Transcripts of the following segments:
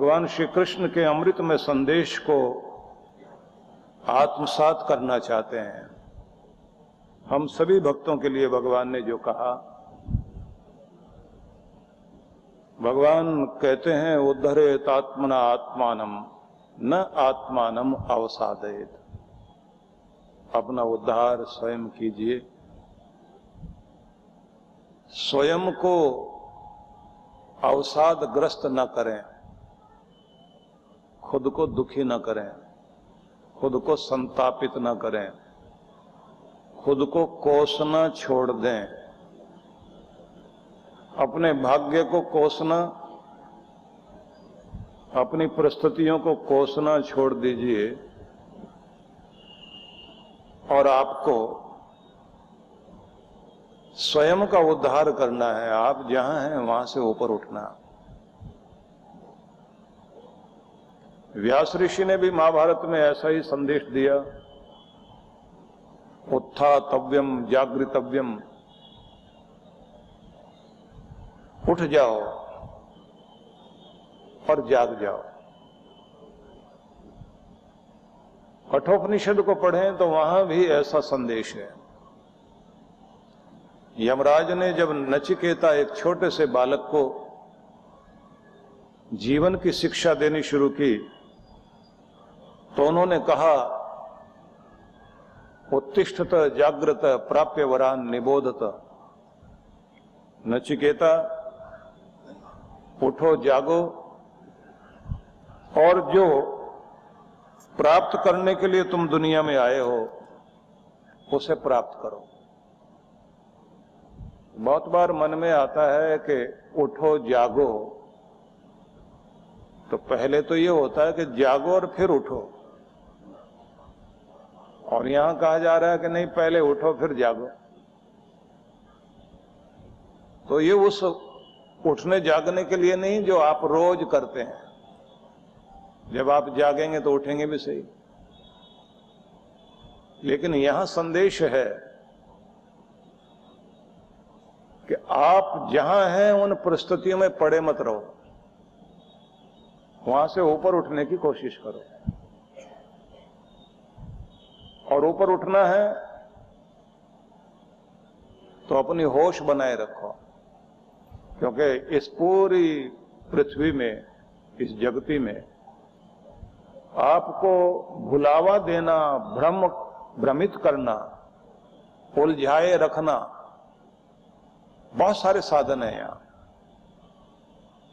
भगवान श्री कृष्ण के अमृतमय संदेश को आत्मसात करना चाहते हैं। हम सभी भक्तों के लिए भगवान ने जो कहा, भगवान कहते हैं उद्धरेत आत्मना आत्मानम न आत्मानम अवसादेत। अपना उद्धार स्वयं कीजिए, स्वयं को अवसादग्रस्त न करें, खुद को दुखी न करें, खुद को संतापित न करें, खुद को कोसना छोड़ दें। अपने भाग्य को कोसना, अपनी परिस्थितियों को कोसना छोड़ दीजिए और आपको स्वयं का उद्धार करना है। आप जहां हैं वहां से ऊपर उठना। व्यास ऋषि ने भी महाभारत में ऐसा ही संदेश दिया, उत्थातव्यम जागृतव्यम। उठ जाओ और जाग जाओ। कठोपनिषद को पढ़ें तो वहां भी ऐसा संदेश है। यमराज ने जब नचिकेता एक छोटे से बालक को जीवन की शिक्षा देनी शुरू की तो उन्होंने कहा, उत्तिष्ठत जागृत प्राप्य वरान निबोधत। नचिकेता, उठो जागो और जो प्राप्त करने के लिए तुम दुनिया में आए हो उसे प्राप्त करो। बहुत बार मन में आता है कि उठो जागो, तो पहले तो ये होता है कि जागो और फिर उठो, और यहां कहा जा रहा है कि नहीं, पहले उठो फिर जागो। तो ये उस उठने जागने के लिए नहीं जो आप रोज करते हैं। जब आप जागेंगे तो उठेंगे भी सही, लेकिन यहां संदेश है कि आप जहां हैं उन परिस्थितियों में पड़े मत रहो, वहां से ऊपर उठने की कोशिश करो। और ऊपर उठना है तो अपनी होश बनाए रखो, क्योंकि इस पूरी पृथ्वी में, इस जगती में आपको भुलावा देना, भ्रमित करना, उलझाए रखना बहुत सारे साधन हैं यहां।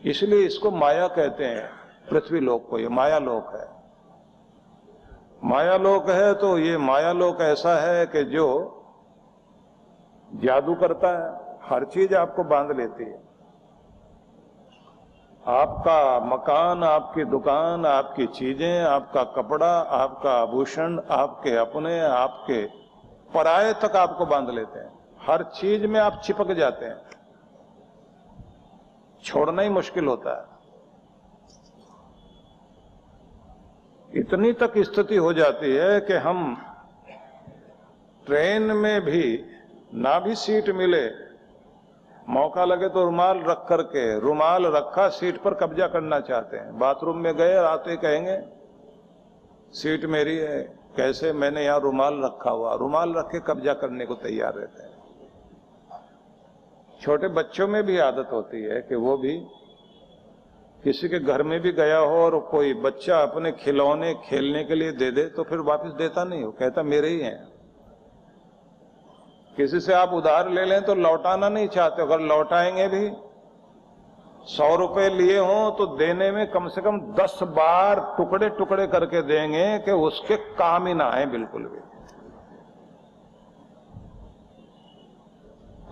इसलिए इसको माया कहते हैं। पृथ्वी लोक को ये माया लोक है। माया लोक है तो ये माया लोक ऐसा है कि जो जादू करता है, हर चीज आपको बांध लेती है। आपका मकान, आपकी दुकान, आपकी चीजें, आपका कपड़ा, आपका आभूषण, आपके अपने, आपके पराये तक आपको बांध लेते हैं। हर चीज में आप चिपक जाते हैं, छोड़ना ही मुश्किल होता है। इतनी तक स्थिति हो जाती है कि हम ट्रेन में भी ना भी सीट मिले, मौका लगे तो रुमाल रख करके, रुमाल रखा सीट पर कब्जा करना चाहते हैं। बाथरूम में गए, आते कहेंगे सीट मेरी है। कैसे? मैंने यहां रुमाल रखा हुआ। रुमाल रख के कब्जा करने को तैयार रहते हैं। छोटे बच्चों में भी आदत होती है कि वो भी किसी के घर में भी गया हो और कोई बच्चा अपने खिलौने खेलने के लिए दे दे तो फिर वापस देता नहीं हो, कहता मेरे ही हैं। किसी से आप उधार ले लें तो लौटाना नहीं चाहते। अगर लौटाएंगे भी, 100 रुपए लिए हों तो देने में कम से कम 10 बार टुकड़े टुकड़े करके देंगे कि उसके काम ही ना आए बिल्कुल भी।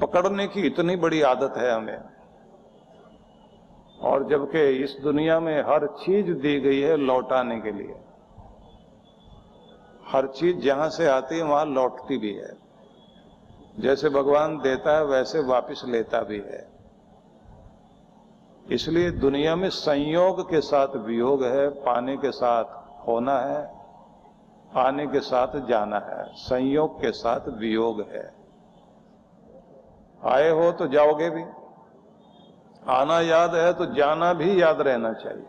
पकड़ने की इतनी बड़ी आदत है हमें। और जबकि इस दुनिया में हर चीज दी गई है लौटाने के लिए। हर चीज जहां से आती है वहां लौटती भी है। जैसे भगवान देता है वैसे वापस लेता भी है। इसलिए दुनिया में संयोग के साथ वियोग है, पाने के साथ होना है, आने के साथ जाना है। संयोग के साथ वियोग है। आए हो तो जाओगे भी, आना याद है तो जाना भी याद रहना चाहिए।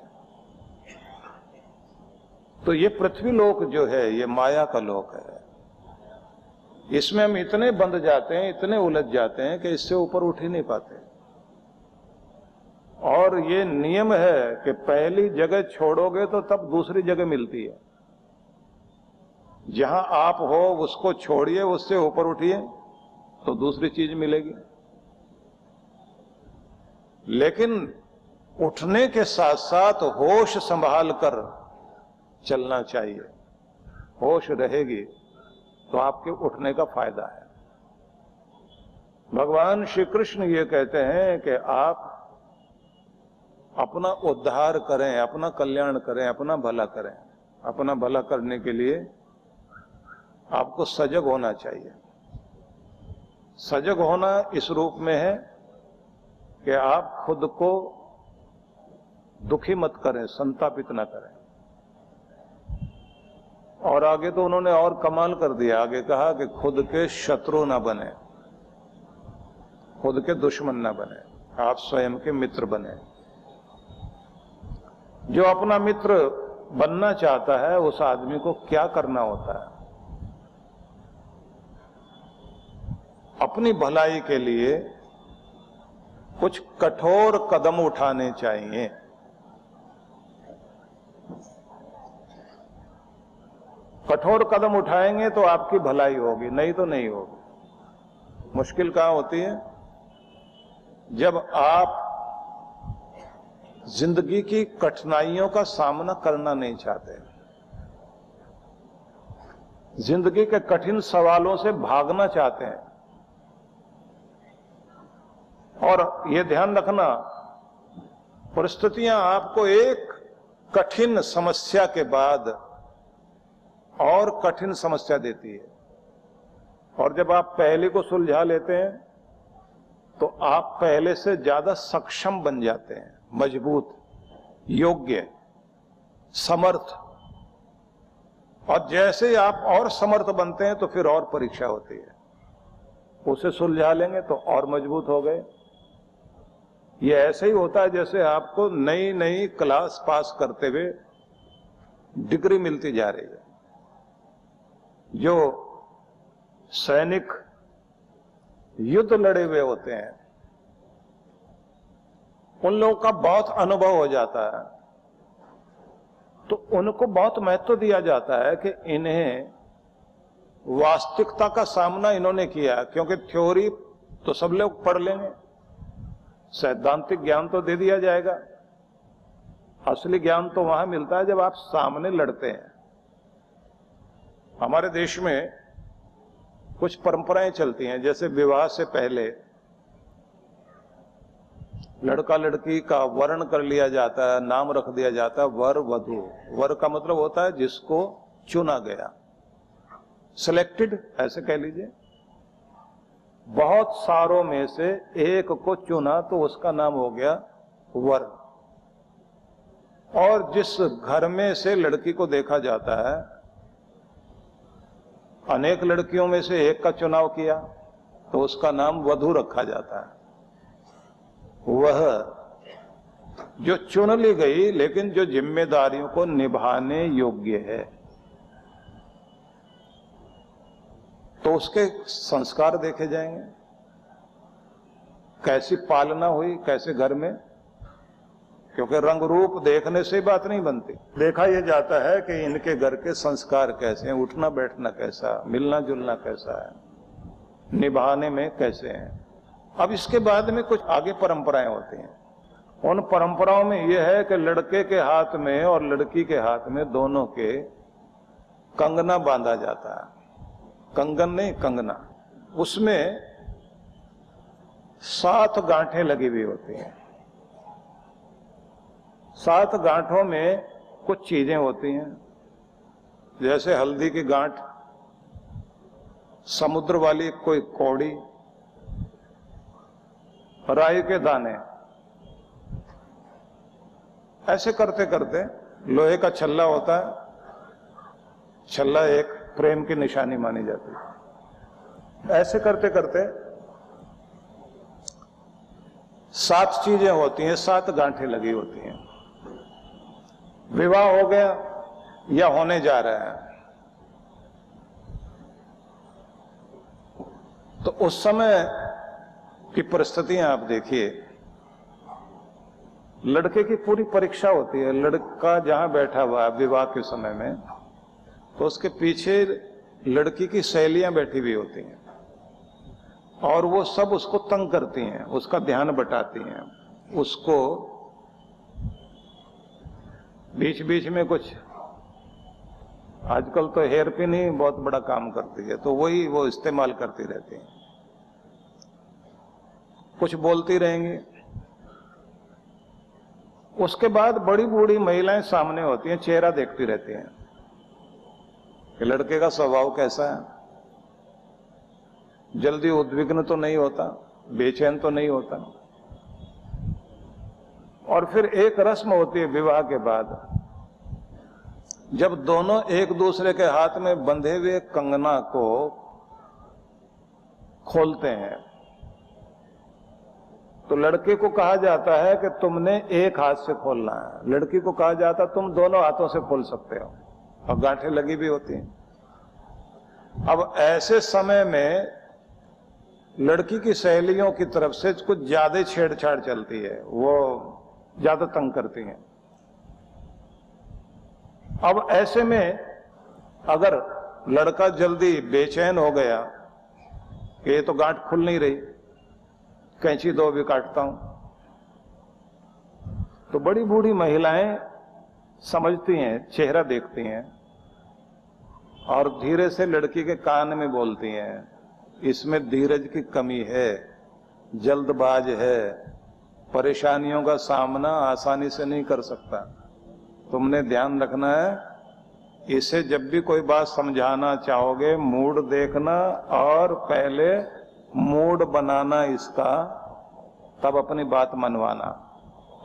तो ये पृथ्वी लोक जो है ये माया का लोक है। इसमें हम इतने बंध जाते हैं, इतने उलझ जाते हैं कि इससे ऊपर उठ ही नहीं पाते। और ये नियम है कि पहली जगह छोड़ोगे तो तब दूसरी जगह मिलती है। जहां आप हो उसको छोड़िए, उससे ऊपर उठिए तो दूसरी चीज मिलेगी। लेकिन उठने के साथ साथ होश संभाल कर चलना चाहिए। होश रहेगी तो आपके उठने का फायदा है। भगवान श्री कृष्ण ये कहते हैं कि आप अपना उद्धार करें, अपना कल्याण करें, अपना भला करें। अपना भला करने के लिए आपको सजग होना चाहिए। सजग होना इस रूप में है कि आप खुद को दुखी मत करें, संतापित ना करें। और आगे तो उन्होंने और कमाल कर दिया, आगे कहा कि खुद के शत्रु ना बने, खुद के दुश्मन ना बने, आप स्वयं के मित्र बने। जो अपना मित्र बनना चाहता है उस आदमी को क्या करना होता है? अपनी भलाई के लिए कुछ कठोर कदम उठाने चाहिए। कठोर कदम उठाएंगे तो आपकी भलाई होगी, नहीं तो नहीं होगी। मुश्किल कहां होती है? जब आप जिंदगी की कठिनाइयों का सामना करना नहीं चाहते, जिंदगी के कठिन सवालों से भागना चाहते हैं। और यह ध्यान रखना, परिस्थितियां आपको एक कठिन समस्या के बाद और कठिन समस्या देती है। और जब आप पहले को सुलझा लेते हैं तो आप पहले से ज्यादा सक्षम बन जाते हैं, मजबूत, योग्य, समर्थ। और जैसे ही आप और समर्थ बनते हैं तो फिर और परीक्षा होती है। उसे सुलझा लेंगे तो और मजबूत हो गए। ये ऐसे ही होता है जैसे आपको नई नई क्लास पास करते हुए डिग्री मिलती जा रही है। जो सैनिक युद्ध लड़े हुए होते हैं उन लोगों का बहुत अनुभव हो जाता है, तो उनको बहुत महत्व दिया जाता है कि इन्हें वास्तविकता का सामना इन्होंने किया। क्योंकि थ्योरी तो सब लोग पढ़ लेंगे, सैद्धांतिक ज्ञान तो दे दिया जाएगा, असली ज्ञान तो वहां मिलता है जब आप सामने लड़ते हैं। हमारे देश में कुछ परंपराएं चलती हैं, जैसे विवाह से पहले लड़का लड़की का वर्ण कर लिया जाता है, नाम रख दिया जाता है वर वधू। वर का मतलब होता है जिसको चुना गया, सिलेक्टेड, ऐसे कह लीजिए। बहुत सारों में से एक को चुना तो उसका नाम हो गया वर। और जिस घर में से लड़की को देखा जाता है, अनेक लड़कियों में से एक का चुनाव किया तो उसका नाम वधू रखा जाता है। वह जो चुन ली गई लेकिन जो जिम्मेदारियों को निभाने योग्य है, तो उसके संस्कार देखे जाएंगे, कैसी पालना हुई, कैसे घर में। क्योंकि रंग रूप देखने से बात नहीं बनती, देखा यह जाता है कि इनके घर के संस्कार कैसे हैं, उठना बैठना कैसा, मिलना जुलना कैसा है, निभाने में कैसे हैं। अब इसके बाद में कुछ आगे परंपराएं होती हैं। उन परंपराओं में यह है कि लड़के के हाथ में और लड़की के हाथ में दोनों के कंगना बांधा जाता है। कंगन नहीं, कंगना। उसमें 7 गांठें लगी हुई होती हैं। 7 गांठों में कुछ चीजें होती हैं, जैसे हल्दी की गांठ, समुद्र वाली कोई कौड़ी, राई के दाने। ऐसे करते करते लोहे का छल्ला होता है, छल्ला एक प्रेम की निशानी मानी जाती है। ऐसे करते करते 7 चीजें होती हैं, 7 गांठें लगी होती हैं। विवाह हो गया, या होने जा रहा है। तो उस समय की परिस्थितियां आप देखिए, लड़के की पूरी परीक्षा होती है। लड़का जहां बैठा हुआ है विवाह के समय में, तो उसके पीछे लड़की की सहेलियां बैठी हुई होती हैं और वो सब उसको तंग करती हैं, उसका ध्यान बटाती हैं, उसको बीच बीच में कुछ, आजकल तो हेयर पिन ही बहुत बड़ा काम करती है, तो वही वो इस्तेमाल करती रहती हैं, कुछ बोलती रहेंगी। उसके बाद बड़ी बूढ़ी महिलाएं सामने होती हैं, चेहरा देखती रहती हैं कि लड़के का स्वभाव कैसा है, जल्दी उद्विग्न तो नहीं होता, बेचैन तो नहीं होता। और फिर एक रस्म होती है विवाह के बाद, जब दोनों एक दूसरे के हाथ में बंधे हुए कंगना को खोलते हैं, तो लड़के को कहा जाता है कि तुमने एक हाथ से खोलना है, लड़की को कहा जाता है तुम दोनों हाथों से खोल सकते हो, और गांठें लगी भी होती हैं। अब ऐसे समय में लड़की की सहेलियों की तरफ से कुछ ज्यादा छेड़छाड़ चलती है, वो ज्यादा तंग करती हैं। अब ऐसे में अगर लड़का जल्दी बेचैन हो गया कि ये तो गांठ खुल नहीं रही, कैंची दो भी काटता हूं, तो बड़ी बूढ़ी महिलाएं समझती हैं, चेहरा देखती हैं और धीरे से लड़की के कान में बोलती हैं, इसमें धीरज की कमी है, जल्दबाज है, परेशानियों का सामना आसानी से नहीं कर सकता। तुमने ध्यान रखना है, इसे जब भी कोई बात समझाना चाहोगे मूड देखना और पहले मूड बनाना इसका, तब अपनी बात मनवाना।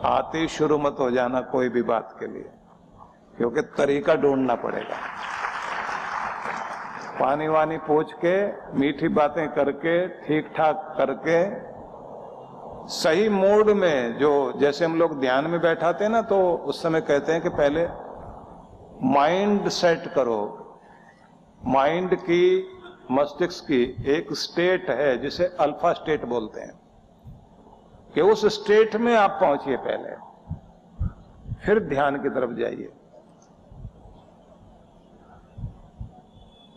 आते शुरू मत हो जाना कोई भी बात के लिए, क्योंकि तरीका ढूंढना पड़ेगा। पानी वानी पूछ के, मीठी बातें करके, ठीक ठाक करके, सही मूड में, जो जैसे हम लोग ध्यान में बैठाते हैं ना, तो उस समय कहते हैं कि पहले माइंड सेट करो। माइंड की, मस्तिष्क की एक स्टेट है जिसे अल्फा स्टेट बोलते हैं, कि उस स्टेट में आप पहुंचिए पहले, फिर ध्यान की तरफ जाइए।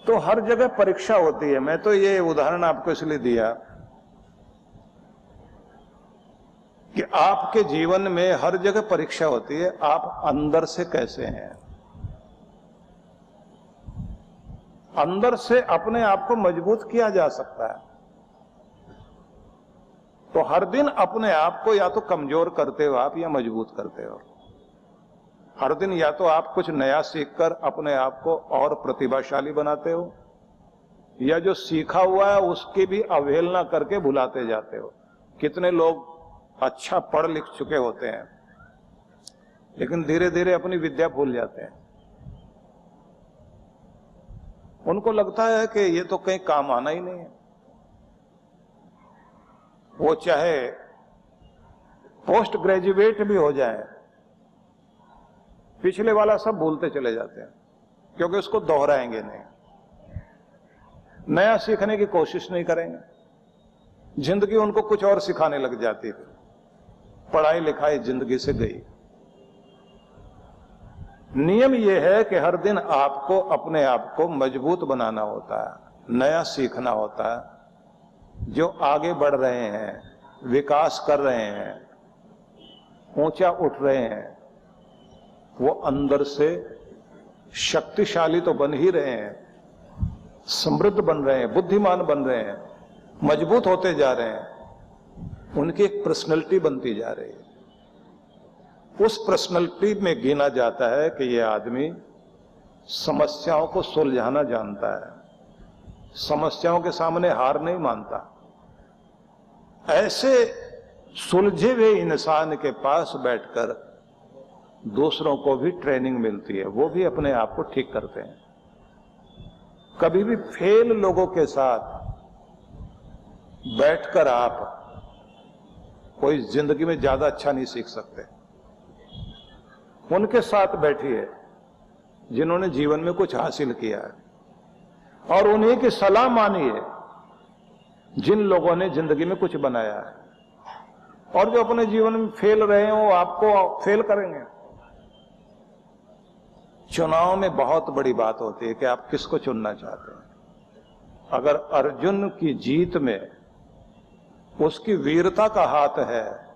तो हर जगह परीक्षा होती है। मैं तो ये उदाहरण आपको इसलिए दिया कि आपके जीवन में हर जगह परीक्षा होती है, आप अंदर से कैसे हैं। अंदर से अपने आप को मजबूत किया जा सकता है, तो हर दिन अपने आप को या तो कमजोर करते हो आप या मजबूत करते हो। हर दिन या तो आप कुछ नया सीखकर अपने आप को और प्रतिभाशाली बनाते हो, या जो सीखा हुआ है उसकी भी अवहेलना करके भुलाते जाते हो। कितने लोग अच्छा पढ़ लिख चुके होते हैं लेकिन धीरे धीरे अपनी विद्या भूल जाते हैं। उनको लगता है कि ये तो कहीं काम आना ही नहीं है। वो चाहे पोस्ट ग्रेजुएट भी हो जाए, पिछले वाला सब भूलते चले जाते हैं, क्योंकि उसको दोहराएंगे नहीं, नया सीखने की कोशिश नहीं करेंगे। जिंदगी उनको कुछ और सिखाने लग जाती है, पढ़ाई लिखाई जिंदगी से गई। नियम यह है कि हर दिन आपको अपने आप को मजबूत बनाना होता है, नया सीखना होता है। जो आगे बढ़ रहे हैं, विकास कर रहे हैं, ऊंचा उठ रहे हैं, वो अंदर से शक्तिशाली तो बन ही रहे हैं, समृद्ध बन रहे हैं, बुद्धिमान बन रहे हैं, मजबूत होते जा रहे हैं। उनकी एक पर्सनैलिटी बनती जा रही है। उस पर्सनैलिटी में गिना जाता है कि यह आदमी समस्याओं को सुलझाना जानता है, समस्याओं के सामने हार नहीं मानता। ऐसे सुलझे हुए इंसान के पास बैठकर दूसरों को भी ट्रेनिंग मिलती है, वो भी अपने आप को ठीक करते हैं। कभी भी फेल लोगों के साथ बैठकर आप कोई जिंदगी में ज्यादा अच्छा नहीं सीख सकते। उनके साथ बैठिए जिन्होंने जीवन में कुछ हासिल किया है, और उन्हीं की सलाह मानिए जिन लोगों ने जिंदगी में कुछ बनाया है। और जो अपने जीवन में फेल रहे हैं वो आपको फेल करेंगे। चुनाव में बहुत बड़ी बात होती है कि आप किसको चुनना चाहते हैं। अगर अर्जुन की जीत में उसकी वीरता का हाथ है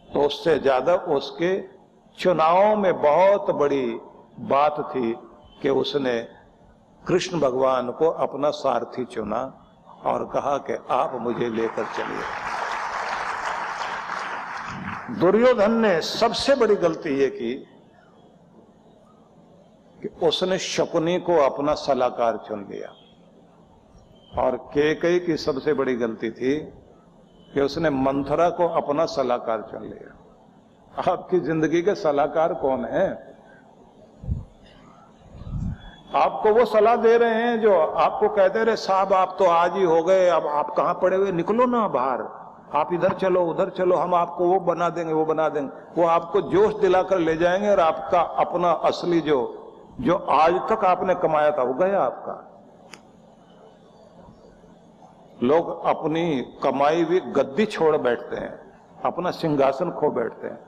तो उससे ज्यादा उसके चुनाव में बहुत बड़ी बात थी कि उसने कृष्ण भगवान को अपना सारथी चुना और कहा कि आप मुझे लेकर चलिए। दुर्योधन ने सबसे बड़ी गलती ये की कि उसने शकुनी को अपना सलाहकार चुन लिया, और कैकेयी की सबसे बड़ी गलती थी कि उसने मंथरा को अपना सलाहकार चुन लिया। आपकी जिंदगी के सलाहकार कौन है? आपको वो सलाह दे रहे हैं जो आपको कहते रहे साहब आप तो आज ही हो गए, अब आप कहां पड़े हुए, निकलो ना बाहर, आप इधर चलो उधर चलो, हम आपको वो बना देंगे वो बना देंगे। वो आपको जोश दिलाकर ले जाएंगे और आपका अपना असली जो आज तक आपने कमाया था वो गया आपका। लोग अपनी कमाई हुई गद्दी छोड़ बैठते हैं, अपना सिंहासन खो बैठते हैं,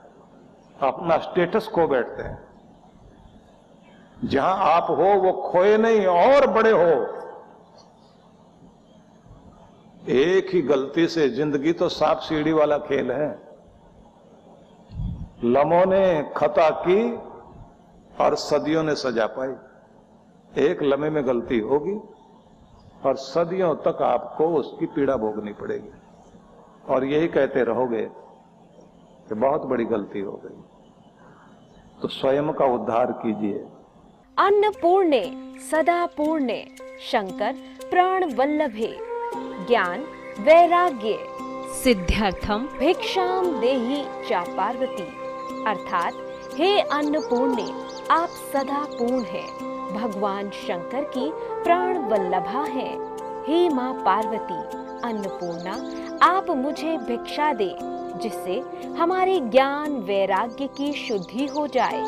अपना स्टेटस खो बैठते हैं। जहां आप हो वो खोए नहीं और बड़े हो। एक ही गलती से जिंदगी तो सांप सीढ़ी वाला खेल है। लम्हों ने खता की और सदियों ने सजा पाई। एक लम्हे में गलती होगी और सदियों तक आपको उसकी पीड़ा भोगनी पड़ेगी, और यही कहते रहोगे कि बहुत बड़ी गलती हो गई। तो स्वयं का उद्धार कीजिए। अन्नपूर्णे सदा पूर्णे शंकर प्राण वल्लभे ज्ञान वैराग्य सिद्ध्यर्थम भिक्षाम देहि चा पार्वती। अर्थात हे अन्नपूर्णे आप सदा पूर्ण हैं, भगवान शंकर की प्राण वल्लभा हैं। हे माँ पार्वती अन्नपूर्णा आप मुझे भिक्षा दे जिससे हमारे ज्ञान वैराग्य की शुद्धि हो जाए।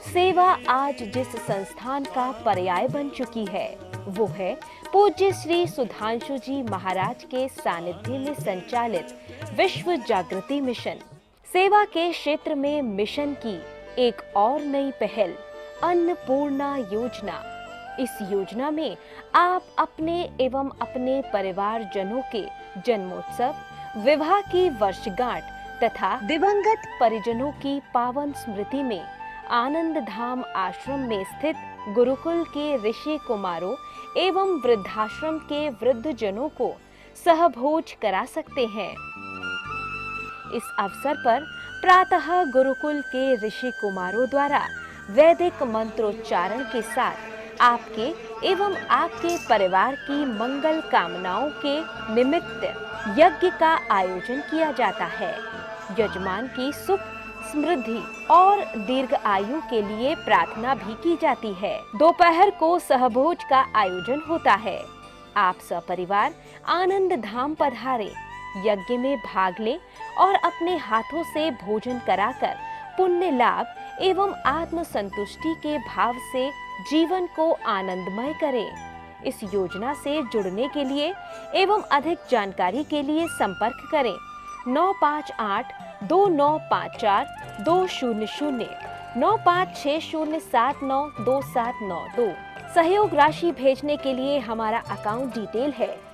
सेवा आज जिस संस्थान का पर्याय बन चुकी है वो है पूज्य श्री सुधांशु जी महाराज के सानिध्य में संचालित विश्व जागृति मिशन। सेवा के क्षेत्र में मिशन की एक और नई पहल अन्नपूर्णा योजना। इस योजना में आप अपने एवं अपने परिवारजनों के जन्मोत्सव, विवाह की वर्षगांठ तथा दिवंगत परिजनों की पावन स्मृति में आनंद धाम आश्रम में स्थित गुरुकुल के ऋषि कुमारों एवं वृद्धाश्रम के वृद्ध जनों को सहभोज करा सकते हैं। इस अवसर पर प्रातः गुरुकुल के ऋषि कुमारों द्वारा वैदिक मंत्रोच्चारण के साथ आपके एवं आपके परिवार की मंगल कामनाओं के निमित्त यज्ञ का आयोजन किया जाता है। यजमान की सुख समृद्धि और दीर्घ आयु के लिए प्रार्थना भी की जाती है। दोपहर को सहभोज का आयोजन होता है। आप सपरिवार आनंद धाम पधारे, यज्ञ में भाग लें और अपने हाथों से भोजन कराकर पुण्य लाभ एवं आत्म संतुष्टि के भाव से जीवन को आनंदमय करें। इस योजना से जुड़ने के लिए एवं अधिक जानकारी के लिए संपर्क करें 958-2954-200 9560792792। सहयोग राशि भेजने के लिए हमारा अकाउंट डिटेल है